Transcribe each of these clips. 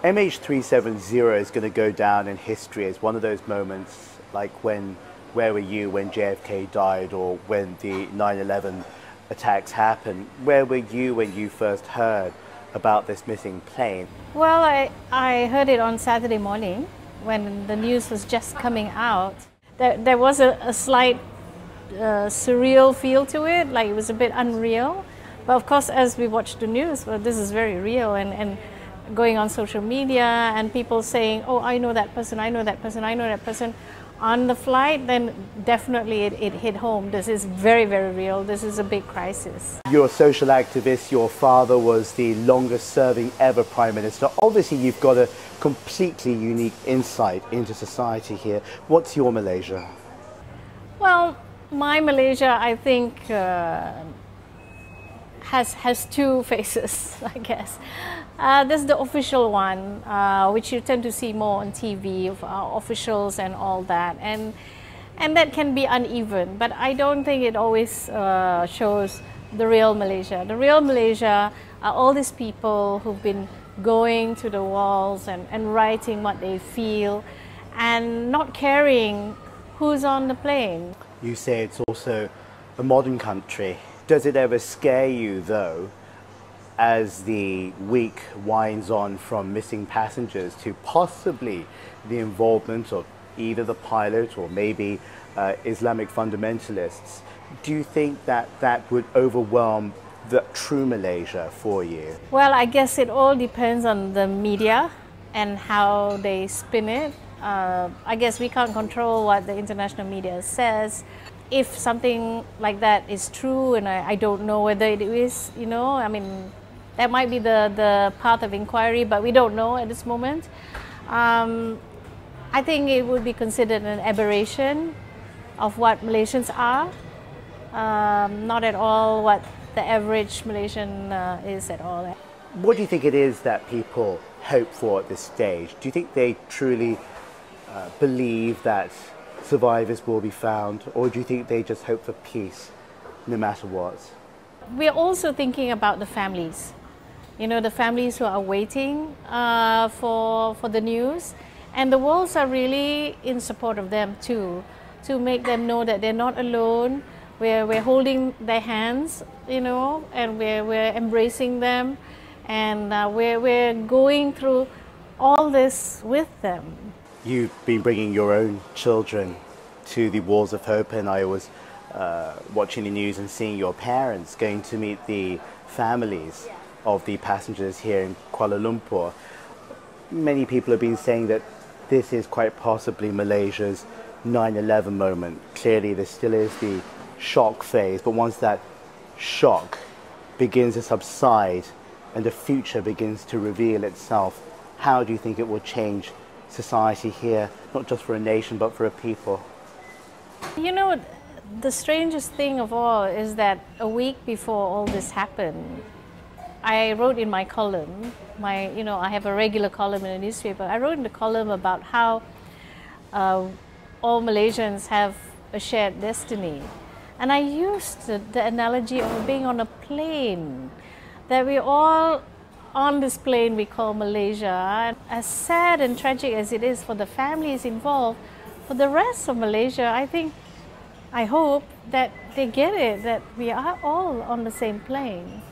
MH370 is going to go down in history as one of those moments like where were you when JFK died, or when the 9/11 attacks happened? Where were you when you first heard about this missing plane? Well, I heard it on Saturday morning when the news was just coming out. There was a slight surreal feel to it, like it was a bit unreal. But of course, as we watched the news, well, this is very real, and going on social media and people saying, oh, I know that person, I know that person, I know that person on the flight, then definitely it hit home. This is very, very real. This is a big crisis. You're a social activist. Your father was the longest serving ever Prime Minister. Obviously, you've got a completely unique insight into society here. What's your Malaysia? Well, my Malaysia, I think, has two faces, I guess. There's the official one, which you tend to see more on TV, of officials and all that, and that can be uneven. But I don't think it always shows the real Malaysia. The real Malaysia are all these people who've been going to the walls and writing what they feel, and not caring who's on the plane. You say it's also a modern country. Does it ever scare you, though, as the week winds on from missing passengers to possibly the involvement of either the pilot or maybe Islamic fundamentalists? Do you think that that would overwhelm the true Malaysia for you? Well, I guess it all depends on the media and how they spin it. I guess we can't control what the international media says. If something like that is true, and I don't know whether it is, you know, I mean, that might be the path of inquiry, but we don't know at this moment. I think it would be considered an aberration of what Malaysians are, not at all what the average Malaysian is at all. What do you think it is that people hope for at this stage? Do you think they truly believe that survivors will be found, or do you think they just hope for peace no matter what? We're also thinking about the families. You know, the families who are waiting for the news, and the worlds are really in support of them too, to make them know that they're not alone. We're holding their hands, you know, and we're embracing them, and we're going through all this with them. You've been bringing your own children to the Walls of Hope, and I was watching the news and seeing your parents going to meet the families of the passengers here in Kuala Lumpur. Many people have been saying that this is quite possibly Malaysia's 9/11 moment. Clearly there still is the shock phase, but once that shock begins to subside and the future begins to reveal itself, how do you think it will change society here, not just for a nation but for a people? You know, the strangest thing of all is that a week before all this happened, I wrote in my column, I have a regular column in a newspaper. I wrote in the column about how all Malaysians have a shared destiny. And I used the analogy of being on a plane, that we're all on this plane we call Malaysia. As sad and tragic as it is for the families involved, for the rest of Malaysia, I hope that they get it, that we are all on the same plane.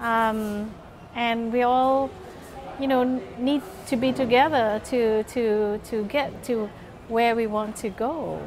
And we all, need to be together to get to where we want to go.